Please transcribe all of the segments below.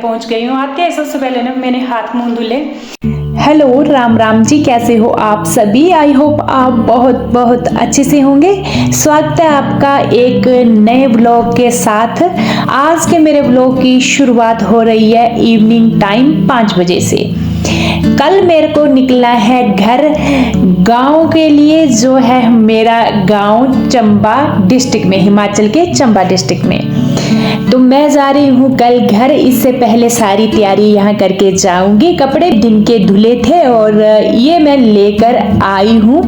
पहुंच गई हूँ। आते हैं सबसे पहले ना मैंने हाथ मुंह धुले। हेलो, राम राम जी, कैसे हो आप सभी? आई होप आप बहुत बहुत अच्छे से होंगे। स्वागत है आपका एक नए ब्लॉग के साथ। आज के मेरे ब्लॉग की शुरुआत हो रही है इवनिंग टाइम 5 बजे से। कल मेरे को निकला है घर गांव के लिए, जो है मेरा गांव चंबा डिस्ट्रिक्ट में, हिमाचल के चंबा डिस्ट्रिक्ट में। तो मैं जा रही हूँ कल घर। इससे पहले सारी तैयारी यहाँ करके जाऊंगी। कपड़े दिन के धुले थे और ये मैं लेकर आई हूँ,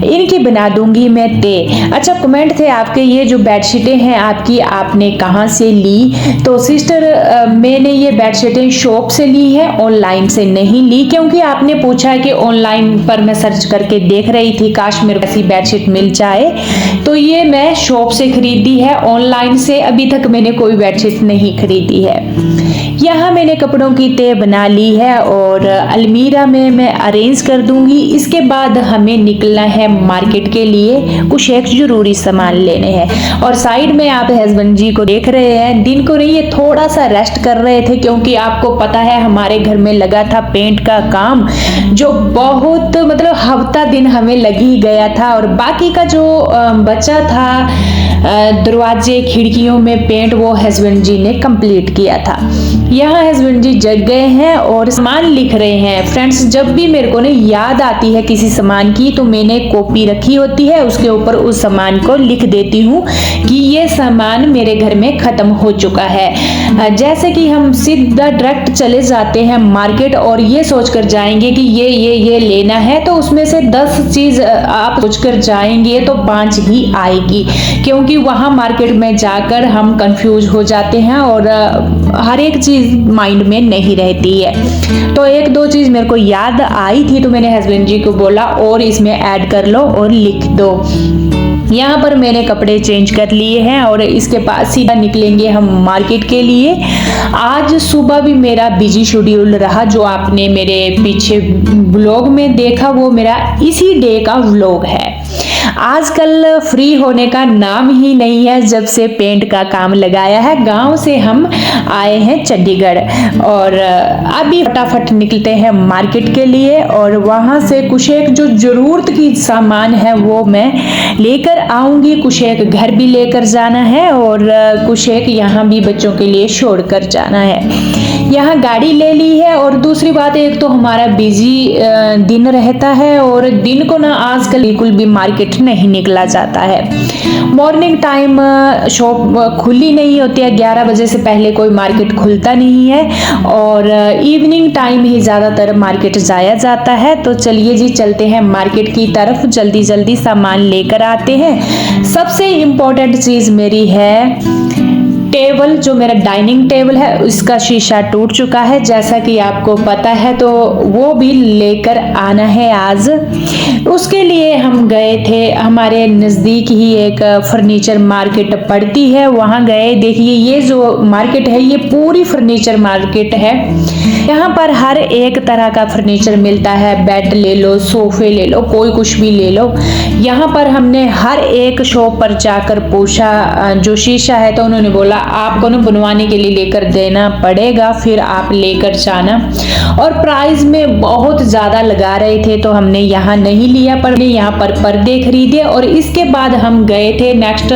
इनकी बना दूंगी मैं तय। अच्छा, कमेंट थे आपके, ये जो बेडशीटें हैं आपकी, आपने कहाँ से ली? तो सिस्टर, मैंने ये बेडशीटें शॉप से ली है, ऑनलाइन से नहीं ली, क्योंकि आपने पूछा है कि ऑनलाइन पर मैं सर्च करके देख रही थी काश मेरे को ऐसी बेडशीट मिल जाए, तो ये मैं शॉप से खरीदी है। ऑनलाइन से अभी तक मैंने कोई बेडशीट नहीं खरीदी है। यहाँ मैंने कपड़ों की तय बना ली है और अलमीरा में मैं अरेंज कर दूंगी। इसके बाद हमें निकलना है मार्केट के लिए, कुछ एक जरूरी सामान लेने हैं। और साइड में आप हस्बैंड जी को देख रहे हैं, दिन को नहीं, ये थोड़ा सा रेस्ट कर रहे थे, क्योंकि आपको पता है हमारे घर में लगा था पेंट का काम, जो बहुत मतलब हफ्ता दिन हमें लग ही गया था। और बाकी का जो बचा था दरवाजे खिड़कियों में पेंट, वो हस्बैंड जी ने कंप्लीट किया था। यहाँ हस्बैंड जी जग गए हैं और सामान लिख रहे हैं। फ्रेंड्स, जब भी मेरे को ना याद आती है किसी सामान की, तो मैंने कॉपी रखी होती है, उसके ऊपर उस सामान को लिख देती हूँ कि ये सामान मेरे घर में खत्म हो चुका है। जैसे कि हम सीधा डायरेक्ट चले जाते हैं मार्केट और ये सोचकर जाएंगे कि ये लेना है, तो उसमें से 10 चीज आप सोचकर जाएंगे तो 5 ही आएगी, क्योंकि वहां मार्केट में जाकर हम कंफ्यूज हो जाते हैं और हर एक चीज माइंड में नहीं रहती है। तो 1-2 चीज मेरे को याद आई थी, तो मैंने हस्बैंड जी को बोला और इसमें ऐड कर लो और लिख दो। यहाँ पर मैंने कपड़े चेंज कर लिए हैं और इसके बाद सीधा निकलेंगे हम मार्केट के लिए। आज सुबह भी मेरा बिजी शेड्यूल रहा, जो आपने मेरे पीछे व्लॉग में देखा वो मेरा इसी डे का व्लॉग है। आजकल फ्री होने का नाम ही नहीं है, जब से पेंट का काम लगाया है। गांव से हम आए हैं चंडीगढ़ और अभी फटाफट निकलते हैं मार्केट के लिए, और वहां से कुछ एक जो जरूरत की सामान है वो मैं लेकर आऊंगी। कुछ एक घर भी लेकर जाना है और कुछ एक यहाँ भी बच्चों के लिए छोड़ कर जाना है। यहाँ गाड़ी ले ली है। और दूसरी बात, एक तो हमारा बिजी दिन रहता है और दिन को ना आजकल बिल्कुल भी मार्केट नहीं निकला जाता है। मॉर्निंग टाइम शॉप खुली नहीं होती है, 11 बजे से पहले कोई मार्केट खुलता नहीं है, और इवनिंग टाइम ही ज्यादातर मार्केट जाया जाता है। तो चलिए जी, चलते हैं मार्केट की तरफ, जल्दी जल्दी सामान लेकर आते हैं। सबसे इम्पोर्टेंट चीज मेरी है टेबल, जो मेरा डाइनिंग टेबल है उसका शीशा टूट चुका है, जैसा कि आपको पता है, तो वो भी लेकर आना है आज। उसके लिए हम गए थे, हमारे नज़दीक ही एक फर्नीचर मार्केट पड़ती है, वहाँ गए। देखिए, ये जो मार्केट है ये पूरी फर्नीचर मार्केट है। यहाँ पर हर एक तरह का फर्नीचर मिलता है, बेड ले लो, सोफे ले लो, कोई कुछ भी ले लो। यहाँ पर हमने हर एक शॉप पर जाकर पूछा जो शीशा है, तो उन्होंने बोला आपको ना बनवाने के लिए लेकर देना पड़ेगा, फिर आप लेकर जाना। और प्राइस में बहुत ज्यादा लगा रहे थे, तो हमने यहाँ नहीं लिया, पर हमने यहाँ पर पर्दे खरीदे। और इसके बाद हम गए थे नेक्स्ट,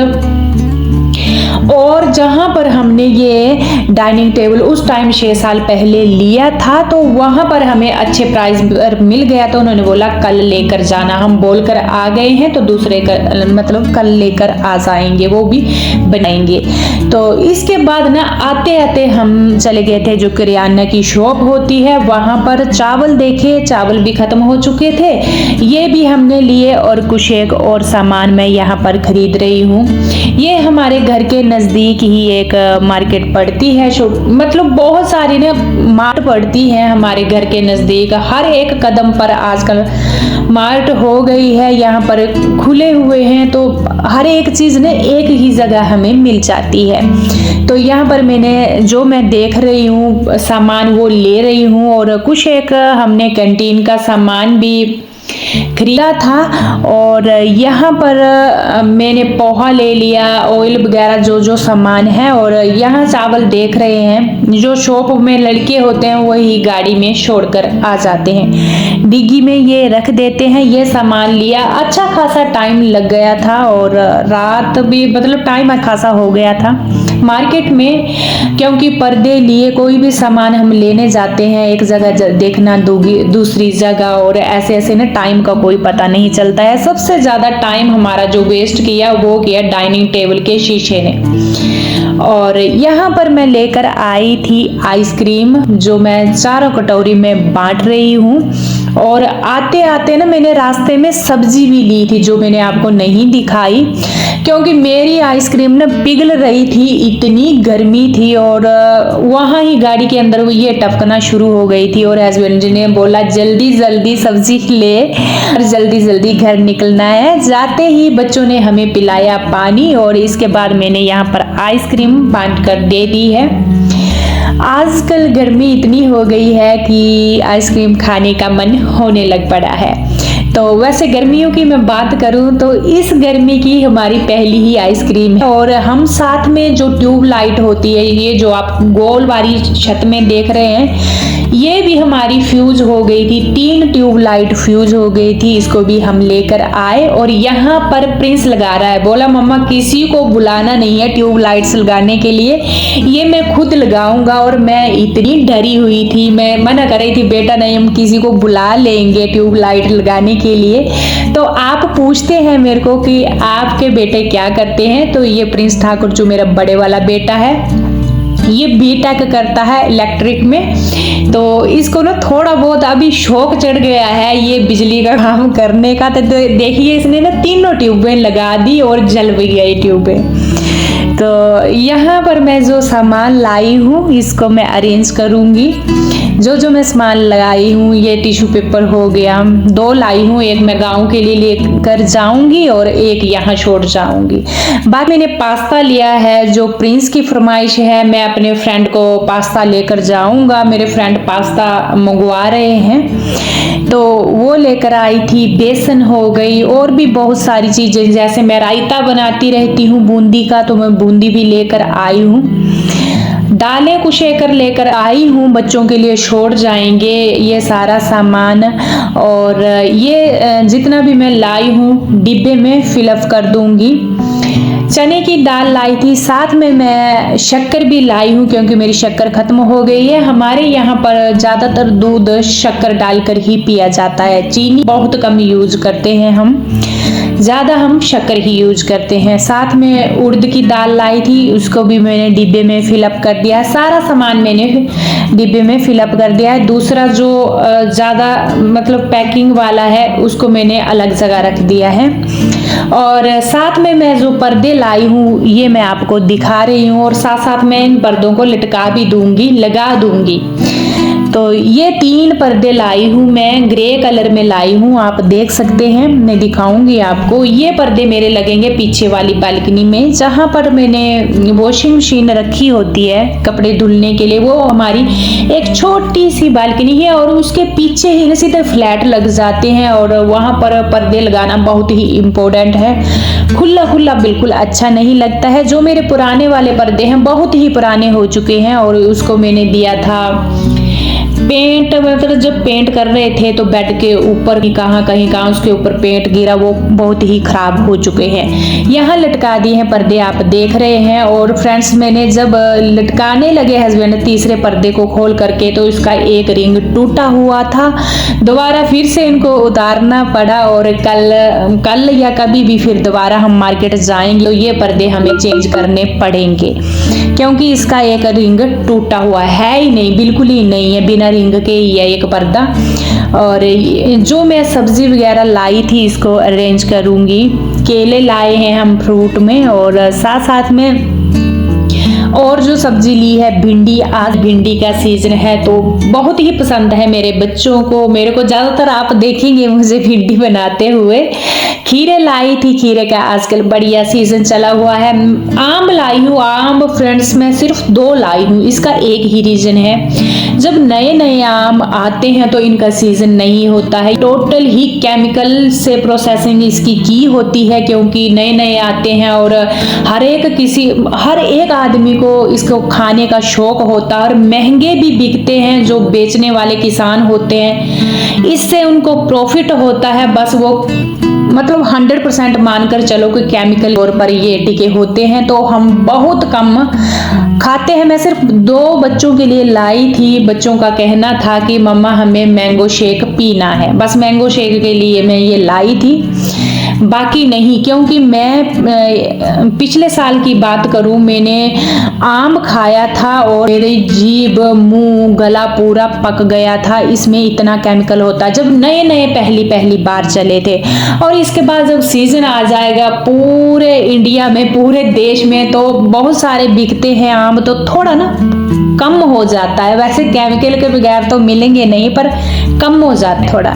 और जहां पर हमने ये डाइनिंग टेबल उस टाइम 6 साल पहले लिया था, तो वहां पर हमें अच्छे प्राइस पर मिल गया, तो उन्होंने बोला कल लेकर जाना। हम बोलकर आ गए हैं, तो दूसरे मतलब कल लेकर आ जाएंगे, वो भी बनाएंगे। तो इसके बाद ना आते आते हम चले गए थे जो किराना की शॉप होती है, वहां पर चावल देखे, चावल भी खत्म हो चुके थे, ये भी हमने लिए। और कुछ एक और सामान मैं यहाँ पर खरीद रही हूँ। ये हमारे घर के नजदीक ही एक मार्केट पड़ती है, मतलब बहुत सारी ना मार्ट पड़ती है हमारे घर के नजदीक। हर एक कदम पर आजकल मार्ट हो गई है, यहाँ पर खुले हुए हैं, तो हर एक चीज ने एक ही जगह हमें मिल जाती है। तो यहाँ पर मैंने जो मैं देख रही हूँ सामान वो ले रही हूँ। और कुछ एक हमने कैंटीन का सामान भी खरीदा था। और यहाँ पर मैंने पोहा ले लिया, ऑयल वगैरह जो जो सामान है। और यहाँ चावल देख रहे हैं, जो शॉप में लड़के होते हैं वही गाड़ी में छोड़कर आ जाते हैं, डिग्गी में ये रख देते हैं। ये सामान लिया, अच्छा खासा टाइम लग गया था और रात भी मतलब टाइम खासा हो गया था मार्केट में, क्योंकि पर्दे लिए कोई भी सामान हम लेने जाते हैं एक जगह देखना दूसरी जगह, और ऐसे ऐसे ना टाइम का कोई पता नहीं चलता है। सबसे ज्यादा टाइम हमारा जो वेस्ट किया वो किया डाइनिंग टेबल के शीशे ने। और यहाँ पर मैं लेकर आई थी आइसक्रीम, जो मैं चारों कटोरी में बांट रही हूँ। और आते आते ना मैंने रास्ते में सब्जी भी ली थी, जो मैंने आपको नहीं दिखाई, क्योंकि मेरी आइसक्रीम ना पिघल रही थी, इतनी गर्मी थी। और वहाँ ही गाड़ी के अंदर ये टपकना शुरू हो गई थी। और हस्बैंड जी ने बोला जल्दी जल्दी सब्जी ले और जल्दी जल्दी घर निकलना है। जाते ही बच्चों ने हमें पिलाया पानी, और इसके बाद मैंने यहाँ पर आइसक्रीम बांट कर दे दी है। आजकल गर्मी इतनी हो गई है कि आइसक्रीम खाने का मन होने लग पड़ा है। तो वैसे गर्मियों की मैं बात करूं तो इस गर्मी की हमारी पहली ही आइसक्रीम है। और हम साथ में जो ट्यूब लाइट होती है, ये जो आप गोल वाली छत में देख रहे हैं, ये भी हमारी फ्यूज हो गई थी, 3 ट्यूब लाइट फ्यूज हो गई थी। इसको भी हम लेकर आए। और यहाँ पर प्रिंस लगा रहा है, बोला मम्मा किसी को बुलाना नहीं है ट्यूब लाइट्स लगाने के लिए, ये मैं खुद लगाऊंगा। और मैं इतनी डरी हुई थी, मैं मना कर रही थी बेटा नहीं हम किसी को बुला लेंगे ट्यूब लाइट लगाने के लिए। तो आप पूछते हैं मेरे को कि आपके बेटे क्या करते हैं, तो ये प्रिंस ठाकुर जो मेरा बड़े वाला बेटा है, ये बीटेक करता है इलेक्ट्रिक में। तो इसको ना थोड़ा बहुत अभी शौक चढ़ गया है ये बिजली का काम करने का। तो देखिए इसने ना तीनों ट्यूबें लगा दी और जल भी गई ट्यूबें। तो यहाँ पर मैं जो सामान लाई हूँ इसको मैं अरेंज करूँगी। जो मैं सामान लगाई हूँ, ये टिश्यू पेपर हो गया, 2 लाई हूँ, एक मैं गाँव के लिए लेकर जाऊंगी और एक यहाँ छोड़ जाऊंगी। बाकी मैंने पास्ता लिया है, जो प्रिंस की फरमाइश है, मैं अपने फ्रेंड को पास्ता लेकर जाऊंगा। मेरे फ्रेंड पास्ता मंगवा रहे हैं तो वो लेकर आई थी। बेसन हो गई और भी बहुत सारी चीजें, जैसे मैं रायता बनाती रहती हूँ बूंदी का, तो मैं बूंदी भी लेकर आई हूँ। दालें कुछ एकर लेकर आई हूँ, बच्चों के लिए छोड़ जाएंगे ये सारा सामान। और ये जितना भी मैं लाई हूँ डिब्बे में फिलअप कर दूंगी। चने की दाल लाई थी, साथ में मैं शक्कर भी लाई हूँ, क्योंकि मेरी शक्कर खत्म हो गई है। हमारे यहाँ पर ज़्यादातर दूध शक्कर डालकर ही पिया जाता है, चीनी बहुत कम यूज करते हैं हम, ज़्यादा हम शक्कर ही यूज करते हैं। साथ में उड़द की दाल लाई थी, उसको भी मैंने डिब्बे में फिलअप कर दिया। सारा सामान मैंने डिब्बे में फिलअप कर दिया है। दूसरा जो ज़्यादा मतलब पैकिंग वाला है उसको मैंने अलग जगह रख दिया है। और साथ में मैं जो पर्दे लाई हूँ ये मैं आपको दिखा रही हूँ, और साथ साथ मैं इन पर्दों को लटका भी दूंगी, लगा दूंगी। तो ये 3 पर्दे लाई हूँ मैं, ग्रे कलर में लाई हूँ, आप देख सकते हैं, मैं दिखाऊंगी आपको। ये पर्दे मेरे लगेंगे पीछे वाली बालकनी में, जहाँ पर मैंने वॉशिंग मशीन रखी होती है कपड़े धुलने के लिए। वो हमारी एक छोटी सी बालकनी है और उसके पीछे ही सीधे फ्लैट लग जाते हैं, और वहाँ पर पर्दे लगाना बहुत ही इम्पोर्टेंट है। खुला खुला बिल्कुल अच्छा नहीं लगता है। जो मेरे पुराने वाले पर्दे हैं बहुत ही पुराने हो चुके हैं, और उसको मैंने दिया था पेंट, मतलब जब पेंट कर रहे थे तो बेड के ऊपर ही कहाँ उसके ऊपर पेंट गिरा, वो बहुत ही खराब हो चुके हैं। यहाँ लटका दिए हैं पर्दे, आप देख रहे हैं। और फ्रेंड्स मैंने जब लटकाने लगे हस्बैंड तीसरे पर्दे को खोल करके, तो इसका एक रिंग टूटा हुआ था, दोबारा फिर से इनको उतारना पड़ा। और कल या कभी भी फिर दोबारा हम मार्केट जाएंगे तो ये पर्दे हमें चेंज करने पड़ेंगे, क्योंकि इसका एक रिंग टूटा हुआ है ही नहीं, बिल्कुल ही नहीं है, बिना रिंग के ही है एक पर्दा। और जो मैं सब्जी वगैरह लाई थी इसको अरेंज करूंगी। केले लाए हैं हम फ्रूट में, और साथ साथ में और जो सब्जी ली है भिंडी। आज भिंडी का सीजन है तो बहुत ही पसंद है मेरे बच्चों को, मेरे को ज्यादातर आप देखेंगे मुझे भिंडी बनाते हुए। खीरे लाई थी, खीरे का आजकल बढ़िया सीजन चला हुआ है। आम लाई हूँ, आम फ्रेंड्स मैं सिर्फ 2 लाई हूँ, इसका एक ही रीजन है, जब नए नए आम आते हैं तो इनका सीजन नहीं होता है, टोटल ही केमिकल से प्रोसेसिंग इसकी की होती है, क्योंकि नए नए आते हैं और हर एक आदमी को इसको खाने का शौक होता है और महंगे भी बिकते हैं। जो बेचने वाले किसान होते हैं इससे उनको प्रॉफिट होता है, बस वो मतलब 100% मानकर चलो कि केमिकल तौर पर ये टिके होते हैं, तो हम बहुत कम खाते हैं। मैं सिर्फ 2 बच्चों के लिए लाई थी। बच्चों का कहना था कि मम्मा हमें मैंगो शेक पीना है, बस मैंगो शेक के लिए मैं ये लाई थी, बाकी नहीं। क्योंकि मैं पिछले साल की बात करूं, मैंने आम खाया था और मेरी जीभ, मुंह, गला पूरा पक गया था। इसमें इतना केमिकल होता है। जब नए नए पहली बार चले थे, और इसके बाद जब सीजन आ जाएगा पूरे इंडिया में, पूरे देश में, तो बहुत सारे बिकते हैं आम, तो थोड़ा ना कम हो जाता है। वैसे केमिकल के बगैर तो मिलेंगे नहीं, पर कम हो जाता है थोड़ा।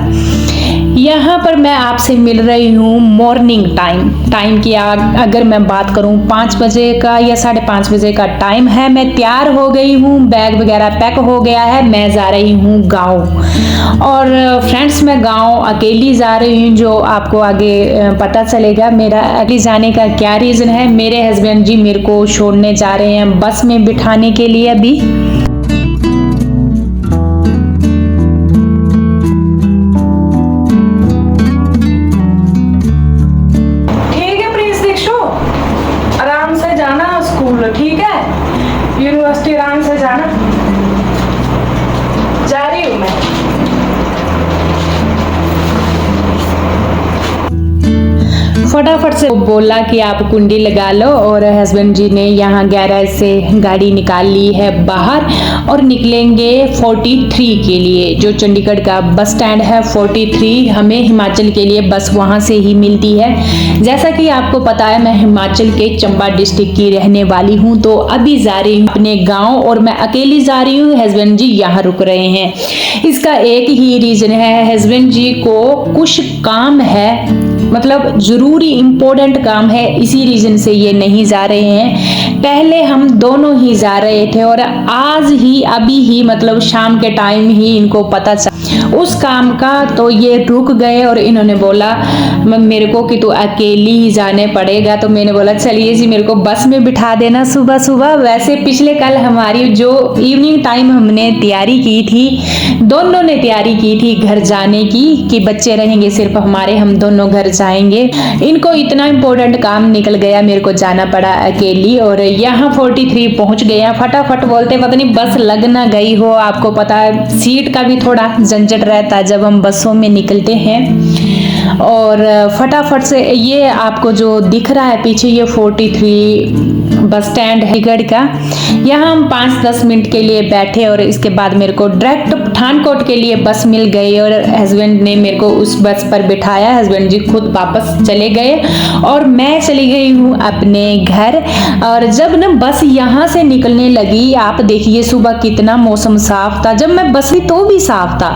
यहाँ पर मैं आपसे मिल रही हूँ मॉर्निंग टाइम की अगर मैं बात करूँ 5 बजे का या 5:30 बजे का टाइम है। मैं तैयार हो गई हूँ, बैग वगैरह पैक हो गया है, मैं जा रही हूँ गाँव। और फ्रेंड्स, मैं गाँव अकेली जा रही हूँ, जो आपको आगे पता चलेगा मेरा अकेली जाने का क्या रीज़न है। मेरे हस्बैंड जी मेरे को छोड़ने जा रहे हैं बस में बिठाने के लिए अभी। ठीक है, यूनिवर्सिटी आराम से जाना। जा रही हूँ मैं। फटाफट से बोला कि आप कुंडी लगा लो, और हस्बैंड जी ने यहाँ गैरेज से गाड़ी निकाल ली है बाहर और निकलेंगे 43 के लिए, जो चंडीगढ़ का बस स्टैंड है। 43 हमें हिमाचल के लिए बस वहाँ से ही मिलती है। जैसा कि आपको पता है, मैं हिमाचल के चंबा डिस्ट्रिक्ट की रहने वाली हूँ, तो अभी जा रही हूँ अपने गाँव, और मैं अकेली जा रही हूँ। हस्बैंड जी यहाँ रुक रहे हैं। इसका एक ही रीजन है, हस्बैंड जी को कुछ काम है, मतलब जरूरी इंपॉर्टेंट काम है, इसी रीजन से ये नहीं जा रहे हैं। पहले हम दोनों ही जा रहे थे, और आज ही अभी ही मतलब शाम के टाइम ही इनको पता चला उस काम का, तो ये रुक गए और इन्होंने बोला मेरे को कि तू अकेली ही जाने पड़ेगा। तो मैंने बोला चलिए जी, मेरे को बस में बिठा देना सुबह सुबह। वैसे पिछले कल हमारी जो इवनिंग टाइम हमने तैयारी की थी, दोनों ने तैयारी की थी घर जाने की, कि बच्चे रहेंगे सिर्फ हमारे, हम दोनों घर जाएंगे। इनको इतना इंपॉर्टेंट काम निकल गया, मेरे को जाना पड़ा अकेली, और यहाँ 43 पहुंच गए। फटाफट बोलते पता नहीं बस लग ना गई हो। आपको पता है सीट का भी थोड़ा झंझट रहता है जब हम बसों में निकलते हैं। और फटाफट से ये आपको जो दिख रहा है पीछे, ये 43 बस स्टैंड है चंडीगढ़ का। यहाँ हम 5-10 मिनट के लिए बैठे, और इसके बाद मेरे को डायरेक्ट पठानकोट के लिए बस मिल गई, और हस्बैंड ने मेरे को उस बस पर बिठाया। हस्बैंड जी खुद वापस चले गए और मैं चली गई हूँ अपने घर। और जब ना बस यहाँ से निकलने लगी, आप देखिए सुबह कितना मौसम साफ था, जब मैं बस ली तो भी साफ था,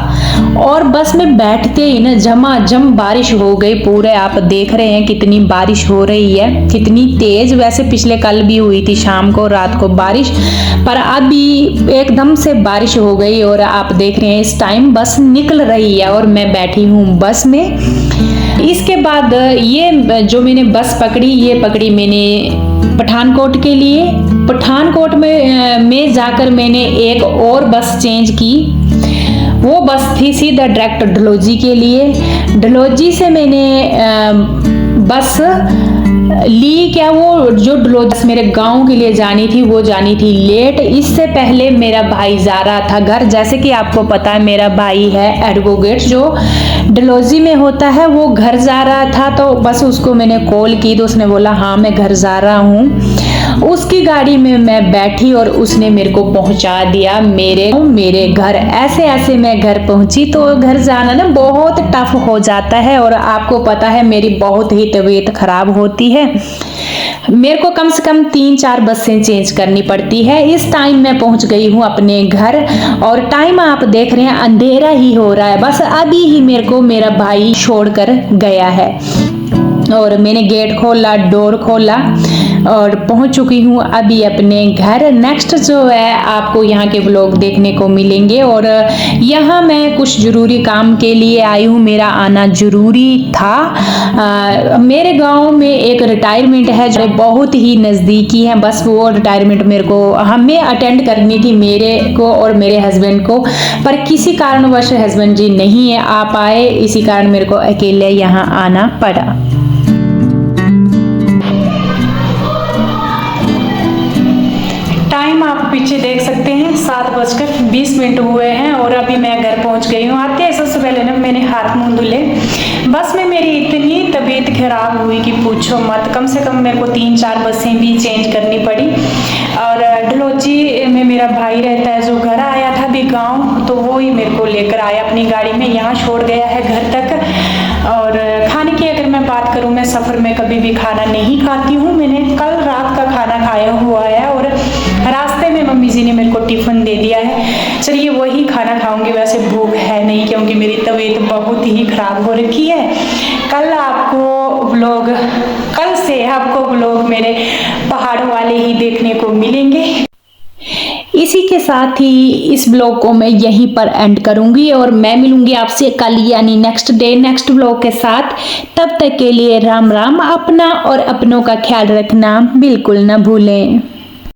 और बस में बैठते ही ना झमाझम बारिश हो गई पूरे। आप देख रहे हैं कितनी बारिश हो रही है, कितनी तेज। वैसे पिछले कल भी हुई थी शाम को, रात को बारिश, पर अभी एकदम से बारिश हो गई। और आप देख रहे हैं इस टाइम बस निकल रही है और मैं बैठी हूँ बस में। इसके बाद ये जो मैंने बस पकड़ी, ये पकड़ी मैंने पठानकोट के लिए। पठानकोट में जाकर मैंने एक और बस चेंज की। वो बस थी सीधा डायरेक्ट डलहौजी के लिए। डलहौजी से मैंने बस ली, क्या वो जो डलहौजी मेरे गांव के लिए जानी थी, वो जानी थी लेट। इससे पहले मेरा भाई जा रहा था घर। जैसे कि आपको पता है मेरा भाई है एडवोकेट, जो डलहौजी में होता है, वो घर जा रहा था। तो बस उसको मैंने कॉल की तो उसने बोला हाँ मैं घर जा रहा हूँ। उसकी गाड़ी में मैं बैठी और उसने मेरे को पहुंचा दिया मेरे घर। ऐसे ऐसे मैं घर पहुंची। तो घर जाना ना बहुत टफ हो जाता है, और आपको पता है मेरी बहुत ही तबीयत खराब होती है। मेरे को कम से कम 3-4 बसें चेंज करनी पड़ती है। इस टाइम मैं पहुंच गई हूँ अपने घर, और टाइम आप देख रहे हैं अंधेरा ही हो रहा है। बस अभी ही मेरे को मेरा भाई छोड़कर गया है, और मैंने गेट खोला, डोर खोला, और पहुंच चुकी हूं अभी अपने घर। नेक्स्ट जो है आपको यहाँ के व्लॉग देखने को मिलेंगे और यहाँ मैं कुछ ज़रूरी काम के लिए आई हूँ, मेरा आना ज़रूरी था। मेरे गांव में एक रिटायरमेंट है जो बहुत ही नज़दीकी है, बस वो रिटायरमेंट मेरे को हमें अटेंड करनी थी, मेरे को और मेरे हस्बैंड को, पर किसी कारणवश हस्बैंड जी नहीं आ पाए, इसी कारण मेरे को अकेले यहाँ आना पड़ा। टाइम आप पीछे देख सकते हैं 7:20 हुए हैं और अभी मैं घर पहुंच गई हूँ। आते हैं सबसे पहले ना मैंने हाथ मुंह धुले। बस में मेरी इतनी तबीयत खराब हुई कि पूछो मत, कम से कम मेरे को 3-4 बसें भी चेंज करनी पड़ी। और डलहौजी में मेरा भाई रहता है जो घर आया था अभी गाँव, तो वो ही मेरे को लेकर आया अपनी गाड़ी में, यहाँ छोड़ गया है घर तक। और खाने की अगर मैं बात करूँ, मैं सफ़र में कभी भी खाना नहीं खाती हूँ। मैंने कल रात का खाना खाया हुआ है और रास्ते में मम्मी जी ने मेरे को टिफ़िन दे दिया है। चलिए वही खाना खाऊंगी, वैसे भूख है नहीं क्योंकि मेरी तबीयत बहुत ही ख़राब हो रखी है। कल से आपको व्लॉग मेरे पहाड़ों वाले ही देखने को मिलेंगे। इसी के साथ ही इस ब्लॉग को मैं यहीं पर एंड करूंगी और मैं मिलूंगी आपसे कल यानी नेक्स्ट डे नेक्स्ट ब्लॉग के साथ। तब तक के लिए राम राम। अपना और अपनों का ख्याल रखना बिल्कुल ना भूलें।